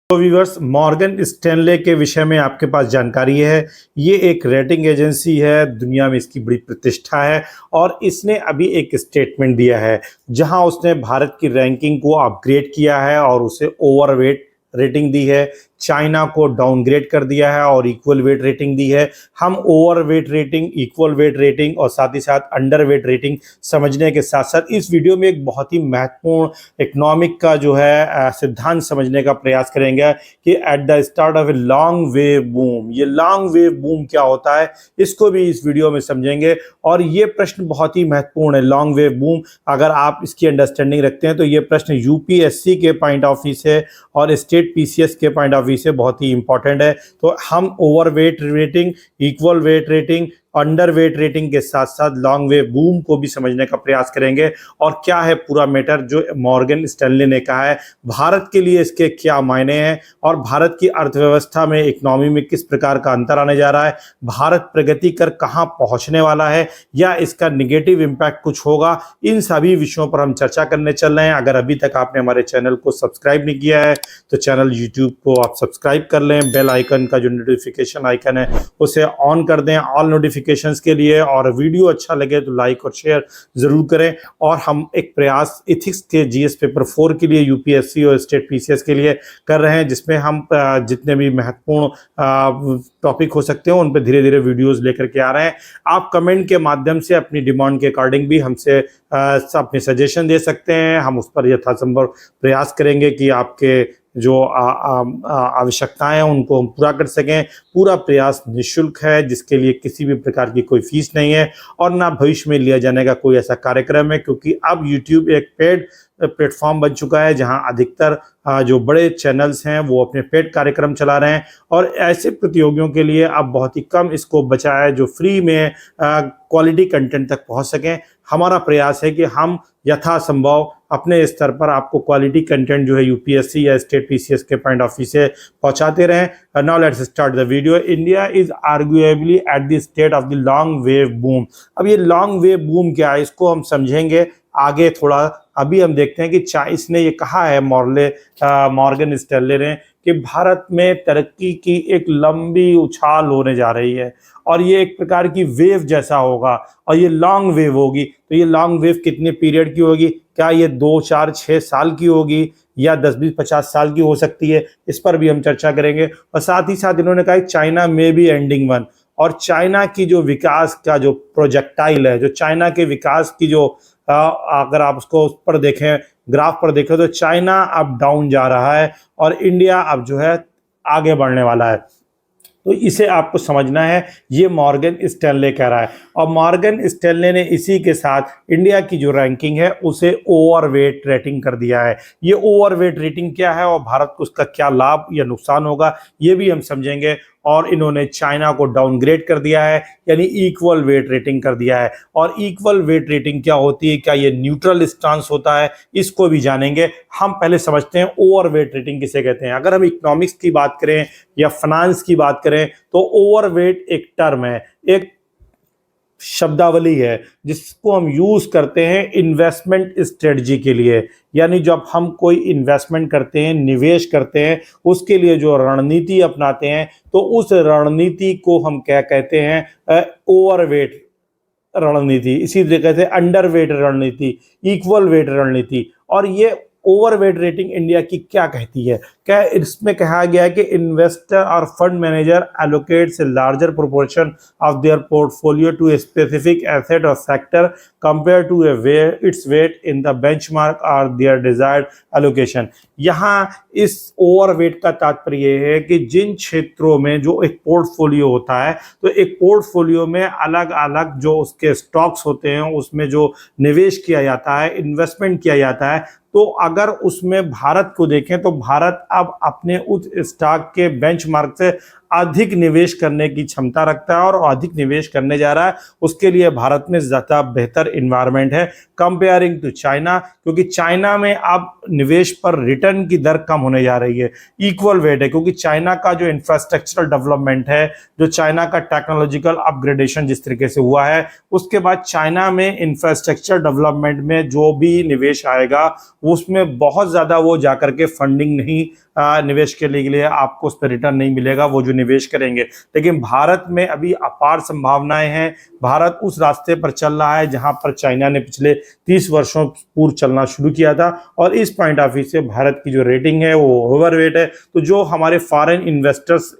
तो viewers, Morgan Stanley के विषय में आपके पास जानकारी है। ये एक रेटिंग एजेंसी है, दुनिया में इसकी बड़ी प्रतिष्ठा है और इसने अभी एक स्टेटमेंट दिया है जहां उसने भारत की रैंकिंग को अपग्रेड किया है और उसे ओवरवेट रेटिंग दी है। चाइना को डाउनग्रेड कर दिया है और इक्वल वेट रेटिंग दी है। हम overweight rating, equal weight rating और साथ ही साथ अंडर वेट रेटिंग समझने के साथ साथ इस वीडियो में एक बहुत ही महत्वपूर्ण इकोनॉमिक का जो है सिद्धांत समझने का प्रयास करेंगे कि at the start of a long wave boom, ये लॉन्ग वेव बूम क्या होता है, इसको भी इस वीडियो में समझेंगे। और ये प्रश्न बहुत ही महत्वपूर्ण है, लॉन्ग वेव बूम। अगर आप इसकी अंडरस्टैंडिंग रखते हैं तो ये प्रश्न यूपीएससी के पॉइंट ऑफ व्यू से और स्टेट पीसीएस के पॉइंट ऑफ व्यू से बहुत ही इंपॉर्टेंट है। तो हम overweight rating, equal weight rating, under weight rating के साथ साथ लॉन्ग वेव बूम को भी समझने का प्रयास करेंगे और क्या है पूरा मैटर जो मॉर्गन स्टैनले ने कहा है, भारत के लिए इसके क्या मायने हैं और भारत की अर्थव्यवस्था में, इकोनॉमी में किस प्रकार का अंतर आने जा रहा है, भारत प्रगति कर कहां पहुंचने वाला है या इसका निगेटिव इम्पैक्ट कुछ होगा। इन सभी विषयों पर हम चर्चा करने चल रहे हैं। अगर अभी तक आपने हमारे चैनल को सब्सक्राइब नहीं किया है तो चैनल यूट्यूब को आप सब्सक्राइब कर लें, बेल आइकन का जो नोटिफिकेशन आइकन है उसे ऑन कर दें ऑल नोटिफिकेशन के लिए, और वीडियो अच्छा लगे तो लाइक और शेयर जरूर करें। और हम एक प्रयास इथिक्स के जीएस पेपर 4 के लिए, यूपीएससी और स्टेट पीसीएस के लिए कर रहे हैं, जिसमें हम जितने भी महत्वपूर्ण टॉपिक हो सकते हैं उन पर धीरे धीरे वीडियोस लेकर के आ रहे हैं। आप कमेंट के माध्यम से अपनी डिमांड के अकॉर्डिंग भी हमसे अपने सजेशन दे सकते हैं। हम उस पर यथासंभव प्रयास करेंगे कि आपके जो आवश्यकताएं हैं उनको हम पूरा कर सकें। पूरा प्रयास निःशुल्क है, जिसके लिए किसी भी प्रकार की कोई फीस नहीं है और ना भविष्य में लिया जाने का कोई ऐसा कार्यक्रम है, क्योंकि अब YouTube एक पेड प्लेटफॉर्म बन चुका है जहां अधिकतर जो बड़े चैनल्स हैं वो अपने पेड कार्यक्रम चला रहे हैं और ऐसे प्रतियोगियों के लिए अब बहुत ही कम स्कोप बचा है जो फ्री में क्वालिटी कंटेंट तक पहुंच सकें। हमारा प्रयास है कि हम यथासंभव अपने स्तर पर आपको क्वालिटी कंटेंट जो है यूपीएससी या स्टेट पीसीएस के पॉइंट ऑफ व्यू से पहुंचाते रहें। Now let's start the video. India is arguably at the state of the long wave boom. अब ये लॉन्ग वेव बूम क्या है, इसको हम समझेंगे आगे थोड़ा। अभी हम देखते हैं कि इसने ये कहा है मॉर्गन स्टैनले ने कि भारत में तरक्की की एक लंबी उछाल होने जा रही है और ये एक प्रकार की वेव जैसा होगा और ये लॉन्ग वेव होगी। तो ये लॉन्ग वेव कितने पीरियड की होगी, क्या ये 2, 4, 6 साल की होगी या 10, 20, 50 साल की हो सकती है, इस पर भी हम चर्चा करेंगे। और साथ ही साथ इन्होंने कहा चाइना में भी एंडिंग वन, और चाइना की जो विकास का जो प्रोजेक्टाइल है, जो चाइना के विकास की जो अगर आप उसको उस पर देखें, ग्राफ पर देखें, तो चाइना अब डाउन जा रहा है और इंडिया अब जो है आगे बढ़ने वाला है। तो इसे आपको समझना है, ये मॉर्गन स्टैनले कह रहा है और मॉर्गन स्टैनले ने इसी के साथ इंडिया की जो रैंकिंग है उसे ओवरवेट रेटिंग कर दिया है। ये ओवरवेट रेटिंग क्या है और भारत को उसका क्या लाभ या नुकसान होगा, ये भी हम समझेंगे। और इन्होंने चाइना को डाउनग्रेड कर दिया है, यानी इक्वल वेट रेटिंग कर दिया है। और इक्वल वेट रेटिंग क्या होती है, क्या ये न्यूट्रल स्टांस होता है, इसको भी जानेंगे। हम पहले समझते हैं ओवरवेट रेटिंग किसे कहते हैं। अगर हम इकोनॉमिक्स की बात करें या फाइनेंस की बात करें तो ओवरवेट एक टर्म है, एक शब्दावली है जिसको हम यूज करते हैं इन्वेस्टमेंट स्ट्रेटजी के लिए। यानी जब हम कोई इन्वेस्टमेंट करते हैं, निवेश करते हैं, उसके लिए जो रणनीति अपनाते हैं तो उस रणनीति को हम क्या कहते हैं, ओवरवेट रणनीति। इसी तरीके से अंडरवेट रणनीति, इक्वल वेट रणनीति। और ये ओवरवेट रेटिंग इंडिया की क्या कहती है, क्या इसमें कहा गया है कि इन्वेस्टर और fund manager allocates a larger proportion of their portfolio to a specific asset और sector compare to its weight in the benchmark और देयर डिजायर्ड एलोकेशन। यहाँ इस ओवरवेट का तात्पर्य है कि जिन क्षेत्रों में जो एक पोर्टफोलियो होता है, तो एक पोर्टफोलियो में अलग अलग जो उसके स्टॉक्स होते हैं उसमें जो निवेश किया जाता है, इन्वेस्टमेंट किया जाता है, तो अगर उसमें भारत को देखें तो भारत अब अपने उस स्टॉक के बेंचमार्क से अधिक निवेश करने की क्षमता रखता है और अधिक निवेश करने जा रहा है। उसके लिए भारत में ज़्यादा बेहतर इन्वायरमेंट है कंपेयरिंग टू चाइना, क्योंकि चाइना में अब निवेश पर रिटर्न की दर कम होने जा रही है। इक्वल वेट है क्योंकि चाइना का जो इंफ्रास्ट्रक्चरल डेवलपमेंट है, जो चाइना का टेक्नोलॉजिकल अपग्रेडेशन जिस तरीके से हुआ है, उसके बाद चाइना में इंफ्रास्ट्रक्चर डेवलपमेंट में जो भी निवेश आएगा उसमें बहुत ज़्यादा वो जाकर के फंडिंग नहीं निवेश के लिए आपको उस पर रिटर्न नहीं मिलेगा, वो जो निवेश करेंगे। लेकिन भारत में अभी अपार संभावनाएं हैं। भारत उस रास्ते पर चल रहा है जहां पर चाइना ने पिछले 30 वर्षों पूर्व चलना शुरू किया था, और इस पॉइंट ऑफ व्यू से भारत की जो रेटिंग है वो ओवरवेट है। तो जो हमारे फॉरेन इन्वेस्टर्स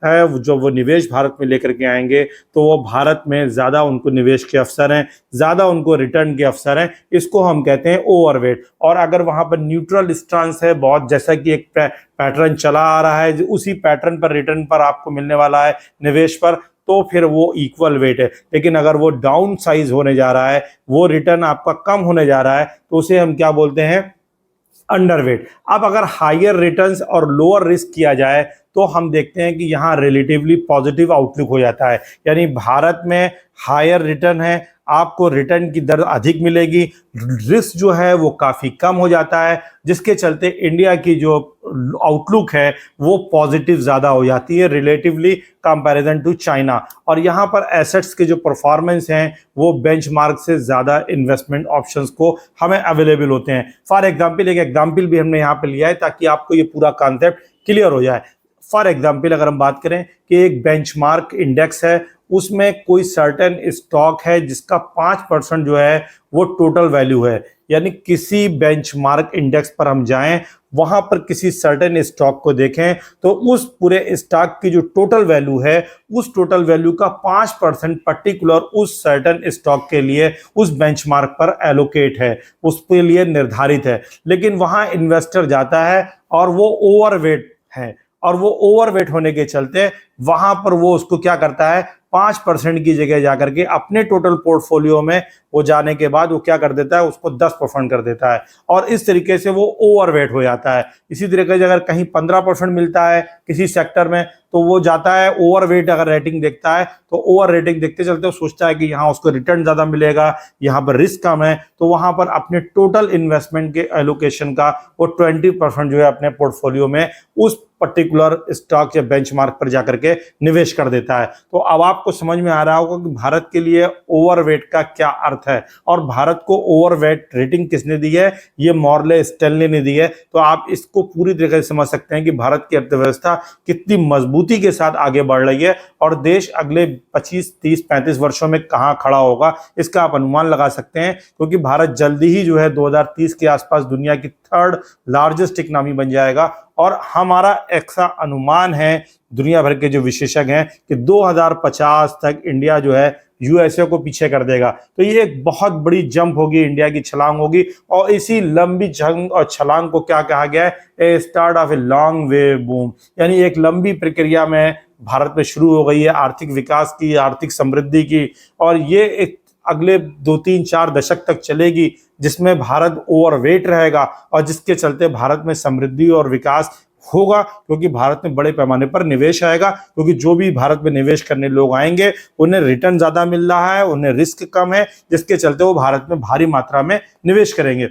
है जो वो निवेश भारत में लेकर के आएंगे, तो वो भारत में ज़्यादा उनको निवेश के अवसर हैं, ज़्यादा उनको रिटर्न के अवसर हैं। इसको हम कहते हैं ओवरवेट। और अगर वहाँ पर न्यूट्रल स्टांस है बहुत, जैसा कि एक पैटर्न चला आ रहा है, उसी पैटर्न पर रिटर्न पर आपको मिलने वाला है निवेश पर, तो फिर वो इक्वल वेट है। लेकिन अगर वो डाउन साइज होने जा रहा है, वो रिटर्न आपका कम होने जा रहा है, तो उसे हम क्या बोलते हैं, अंडरवेट। अब अगर हायर रिटर्न्स और लोअर रिस्क किया जाए तो हम देखते हैं कि यहाँ रिलेटिवली पॉजिटिव आउटलुक हो जाता है। यानी भारत में हायर रिटर्न है, आपको रिटर्न की दर अधिक मिलेगी, रिस्क जो है वो काफ़ी कम हो जाता है, जिसके चलते इंडिया की जो आउटलुक है वो पॉजिटिव ज़्यादा हो जाती है रिलेटिवली कंपैरिजन टू चाइना। और यहाँ पर एसेट्स के जो परफॉर्मेंस हैं वो बेंचमार्क से ज़्यादा इन्वेस्टमेंट ऑप्शंस को हमें अवेलेबल होते हैं। फॉर एग्जांपल, एक एग्जांपल भी हमने यहाँ पे लिया है ताकि आपको ये पूरा कॉन्सेप्ट क्लियर हो जाए। फॉर एग्जांपल, अगर हम बात करें कि एक बेंचमार्क इंडेक्स है, उसमें कोई सर्टेन स्टॉक है जिसका 5% जो है वो टोटल वैल्यू है। यानी किसी बेंचमार्क इंडेक्स पर हम जाएं, वहां पर किसी सर्टेन स्टॉक को देखें, तो उस पूरे स्टॉक की जो टोटल वैल्यू है, उस टोटल वैल्यू का 5% पर्टिकुलर उस सर्टेन स्टॉक के लिए उस बेंचमार्क पर एलोकेट है, उसके लिए निर्धारित है। लेकिन वहां इन्वेस्टर जाता है और वो ओवरवेट है, और वो ओवरवेट होने के चलते वहां पर वो उसको क्या करता है, 5% की जगह जाकर के अपने टोटल पोर्टफोलियो में वो जाने के बाद वो क्या कर देता है, उसको 10% कर देता है, और इस तरीके से वो ओवरवेट हो जाता है। इसी तरीके से अगर कहीं 15% मिलता है किसी सेक्टर में, तो वो जाता है ओवरवेट। अगर रेटिंग देखता है तो ओवर रेटिंग देखते चलते वो सोचता है कि यहाँ उसको रिटर्न ज़्यादा मिलेगा, यहाँ पर रिस्क कम है, तो वहाँ पर अपने टोटल इन्वेस्टमेंट के एलोकेशन का वो 20% जो है अपने पोर्टफोलियो में उस पर्टिकुलर स्टॉक या बेंचमार्क पर जाकर के निवेश कर देता है। तो अब आपको समझ में आ रहा होगा कि भारत के लिए ओवरवेट का क्या अर्थ है, और भारत को ओवरवेट रेटिंग किसने दी है, ये मॉर्ले स्टैनली ने दी है। तो आप इसको पूरी तरीके से समझ सकते हैं कि भारत की अर्थव्यवस्था कितनी मजबूती के साथ आगे बढ़ रही है, और देश अगले 25, 30, 35 वर्षों में कहाँ खड़ा होगा इसका आप अनुमान लगा सकते हैं। क्योंकि भारत जल्दी ही जो है 2030 के आसपास दुनिया की 3rd लार्जेस्ट इकोनॉमी बन जाएगा, और हमारा ऐसा अनुमान है, दुनिया भर के जो विशेषज्ञ हैं, कि 2050 तक इंडिया जो है यूएसए को पीछे कर देगा। तो ये एक बहुत बड़ी जंप होगी, इंडिया की छलांग होगी, और इसी लंबी जंग और छलांग को क्या कहा गया है, a start of a long wave boom. यानी एक लंबी प्रक्रिया में भारत में शुरू हो गई है आर्थिक विकास की, आर्थिक समृद्धि की, और ये एक अगले 2, 3, 4 दशक तक चलेगी, जिसमें भारत ओवरवेट रहेगा, और जिसके चलते भारत में समृद्धि और विकास होगा, क्योंकि भारत में बड़े पैमाने पर निवेश आएगा। क्योंकि जो भी भारत में निवेश करने लोग आएंगे उन्हें रिटर्न ज़्यादा मिल रहा है, उन्हें रिस्क कम है, जिसके चलते वो भारत में भारी मात्रा में निवेश करेंगे।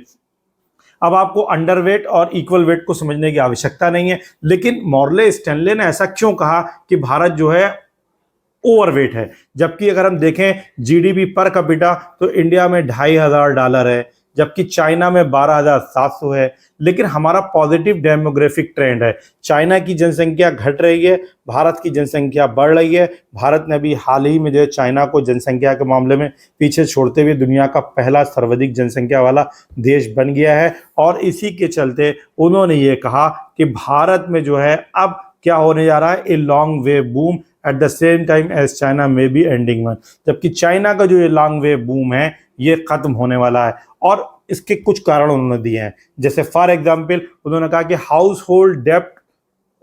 अब आपको अंडरवेट और इक्वल वेट को समझने की आवश्यकता नहीं है, लेकिन मॉर्ले स्टैनले ने ऐसा क्यों कहा कि भारत जो है ओवरवेट है। जबकि अगर हम देखें जीडीपी पर कैपिटा, तो इंडिया में $2,500 है, जबकि चाइना में 12,700 है। लेकिन हमारा पॉजिटिव डेमोग्राफिक ट्रेंड है, चाइना की जनसंख्या घट रही है, भारत की जनसंख्या बढ़ रही है। भारत ने भी हाल ही में जो है चाइना को जनसंख्या के मामले में पीछे छोड़ते हुए दुनिया का पहला सर्वाधिक जनसंख्या वाला देश बन गया है, और इसी के चलते उन्होंने ये कहा कि भारत में जो है अब क्या होने जा रहा है, a long wave boom at the same time as China may be ending one. जबकि चाइना का जो ये लॉन्ग वेव बूम है ये खत्म होने वाला है, और इसके कुछ कारण उन्होंने दिए हैं। जैसे फॉर एग्जांपल उन्होंने कहा कि हाउस होल्ड डेप्ट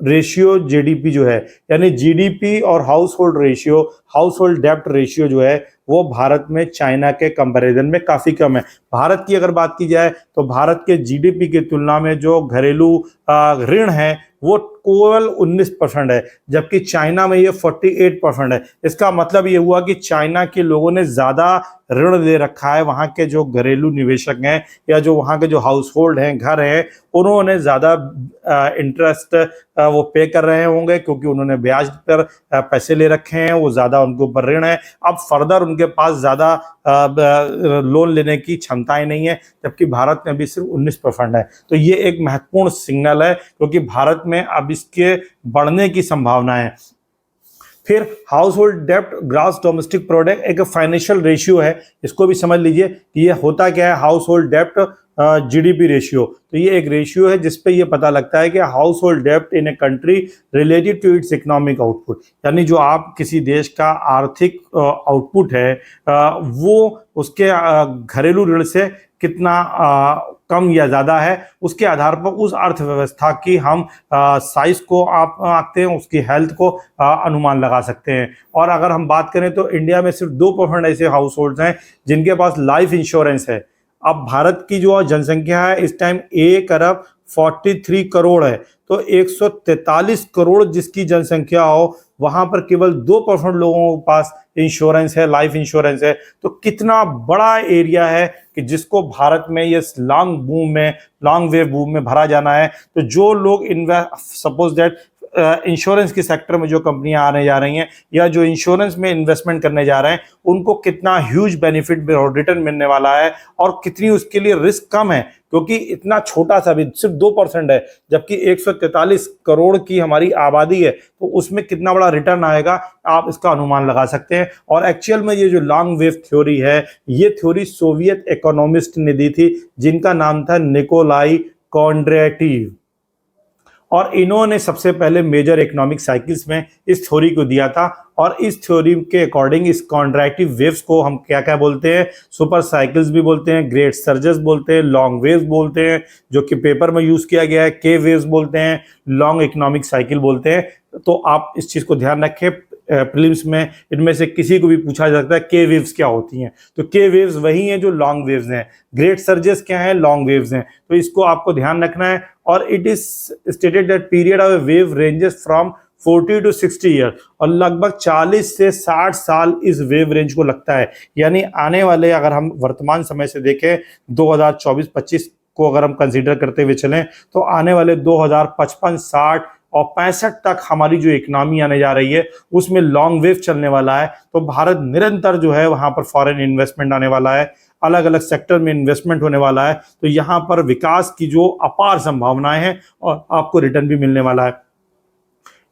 रेशियो जीडीपी जो है, यानी जीडीपी और हाउस होल्ड डेप्ट रेशियो जो है वो भारत में चाइना के कंपैरिजन में काफ़ी कम है। भारत की अगर बात की जाए तो भारत के जीडीपी की तुलना में जो घरेलू ऋण है वो केवल 19% है, जबकि चाइना में ये 48% है। इसका मतलब ये हुआ कि चाइना के लोगों ने ज़्यादा ऋण ले रखा है, वहाँ के जो घरेलू निवेशक हैं या जो वहाँ के जो हाउस होल्ड हैं, घर हैं, उन्होंने ज़्यादा इंटरेस्ट वो पे कर रहे होंगे, क्योंकि उन्होंने ब्याज पर पैसे ले रखे हैं, वो ज़्यादा उनके ऊपर ऋण है। अब फर्दर उनके पास ज़्यादा लोन लेने की क्षमताएं नहीं है, जबकि भारत में अभी सिर्फ 19% है। तो ये एक महत्वपूर्ण सिग्नल है, क्योंकि भारत में अब इसके बढ़ने की संभावना है। फिर हाउस होल्ड डेप्ट ग्रॉस डोमेस्टिक प्रोडक्ट एक फाइनेंशियल रेशियो है, इसको भी समझ लीजिए कि ये होता क्या है। हाउस होल्ड डेप्ट जीडीपी रेशियो, तो ये एक रेशियो है जिस पे ये पता लगता है कि हाउस होल्ड डेप्ट in a country related to its economic output, यानी जो आप किसी देश का आर्थिक आउटपुट है वो उसके घरेलू ऋण से कितना कम या ज़्यादा है, उसके आधार पर उस अर्थव्यवस्था की हम साइज को आप आते हैं, उसकी हेल्थ को अनुमान लगा सकते हैं। और अगर हम बात करें तो इंडिया में सिर्फ 2% ऐसे हाउस होल्ड्स हैं जिनके पास लाइफ इंश्योरेंस है। अब भारत की जो जनसंख्या है इस टाइम 1 अरब 43 करोड़ है, तो 143 करोड़ जिसकी जनसंख्या हो, वहां पर केवल 2% लोगों के पास इंश्योरेंस है, लाइफ इंश्योरेंस है। तो कितना बड़ा एरिया है कि जिसको भारत में ये लॉन्ग वेव बूम में भरा जाना है। तो जो लोग सपोज दैट इंश्योरेंस के सेक्टर में जो कंपनियां आने जा रही हैं या जो इंश्योरेंस में इन्वेस्टमेंट करने जा रहे हैं, उनको कितना ह्यूज बेनिफिट और रिटर्न मिलने वाला है और कितनी उसके लिए रिस्क कम है, क्योंकि इतना छोटा सा भी सिर्फ 2% है, जबकि 143 करोड़ की हमारी आबादी है, तो उसमें कितना बड़ा रिटर्न आएगा आप इसका अनुमान लगा सकते हैं। और एक्चुअल में ये जो लॉन्ग वेव थ्योरी है, ये थ्योरी सोवियत इकोनॉमिस्ट ने दी थी, जिनका नाम था निकोलाई कॉन्ड्रेटिव, और इन्होंने सबसे पहले मेजर इकोनॉमिक साइकिल्स में इस थ्योरी को दिया था। और इस थ्योरी के अकॉर्डिंग इस कॉन्ट्रैक्टिव वेव्स को हम क्या क्या बोलते हैं, सुपर साइकिल्स भी बोलते हैं, ग्रेट सर्जेस बोलते हैं, लॉन्ग वेव्स बोलते हैं, जो कि पेपर में यूज किया गया है, के वेव्स बोलते हैं, लॉन्ग इकोनॉमिक साइकिल बोलते हैं। तो आप इस चीज को ध्यान रखें, प्रीलिम्स में इनमें से किसी को भी पूछा जा सकता है के वेव्स क्या होती हैं। तो के वेव्स वही हैं जो लॉन्ग वेव्स हैं, ग्रेट सर्जेस क्या हैं, लॉन्ग वेव्स हैं। तो इसको आपको ध्यान रखना है। और it is stated that period of wave ranges from 40 to 60 year, और लगभग 40 से 60 साल इस वेव रेंज को लगता है। यानी आने वाले, अगर हम वर्तमान समय से देखें 2024-25 को अगर हम कंसीडर करते हुए चलें, तो आने वाले 2055, 60 और 65 तक हमारी जो इकोनॉमी आने जा रही है उसमें लॉन्ग वेव चलने वाला है। तो भारत निरंतर जो है वहां पर फॉरेन इन्वेस्टमेंट आने वाला है, अलग अलग सेक्टर में इन्वेस्टमेंट होने वाला है। तो यहाँ पर विकास की जो अपार संभावनाएं हैं और आपको रिटर्न भी मिलने वाला है।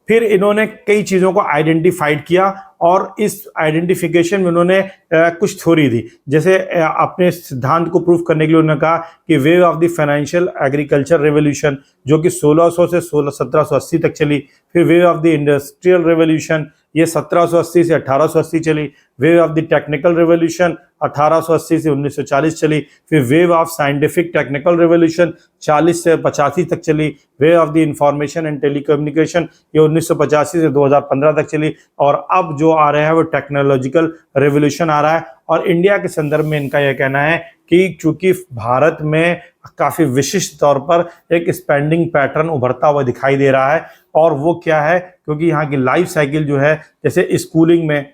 फिर इन्होंने कई चीज़ों को आइडेंटिफाइड किया और इस आइडेंटिफिकेशन में उन्होंने कुछ थ्योरी दी। जैसे अपने सिद्धांत को प्रूव करने के लिए उन्होंने कहा कि wave of the financial agriculture revolution, जो कि 1600 से 1780 तक चली। फिर wave of the industrial revolution, ये 1780 से 1880 चली। Wave of the technical revolution 1880 से 1940 चली। फिर wave of scientific technical revolution 40 से 85 तक चली। Wave of the information and telecommunication, ये 1985 से 2015 तक चली। और अब जो आ रहा है वो टेक्नोलॉजिकल रेवोल्यूशन आ रहा है। और इंडिया के संदर्भ में इनका यह कहना है कि चूंकि भारत में काफ़ी विशिष्ट तौर पर एक स्पेंडिंग पैटर्न उभरता हुआ दिखाई दे रहा है। और वो क्या है, क्योंकि यहाँ की लाइफ साइकिल जो है, जैसे स्कूलिंग में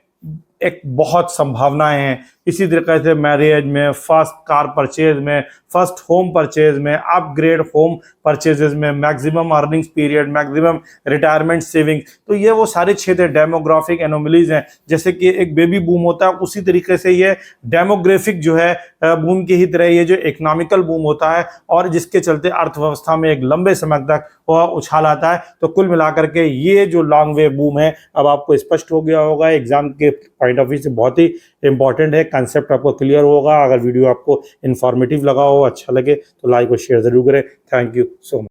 एक बहुत संभावनाएं हैं, इसी तरीके से मैरिज में, फर्स्ट कार परचेज में, फर्स्ट होम परचेज में, अपग्रेड होम परचेजेस में, maximum earnings period, maximum retirement saving. तो ये वो सारे क्षेत्र डेमोग्राफिक एनोमलीज हैं। जैसे कि एक बेबी बूम होता है, उसी तरीके से ये डेमोग्राफिक जो है बूम की ही तरह ये जो इकोनॉमिकल बूम होता है, और जिसके चलते अर्थव्यवस्था में एक लंबे समय तक वह उछाल आता है। तो कुल मिलाकर के ये जो लॉन्ग वेव बूम है, अब आपको स्पष्ट हो गया होगा, एग्जाम के पॉइंट ऑफ व्यू से बहुत ही इंपॉर्टेंट है, कंसेप्ट आपको क्लियर होगा। अगर वीडियो आपको इन्फॉर्मेटिव लगा हो, अच्छा लगे, तो लाइक और शेयर जरूर करें। Thank you so much.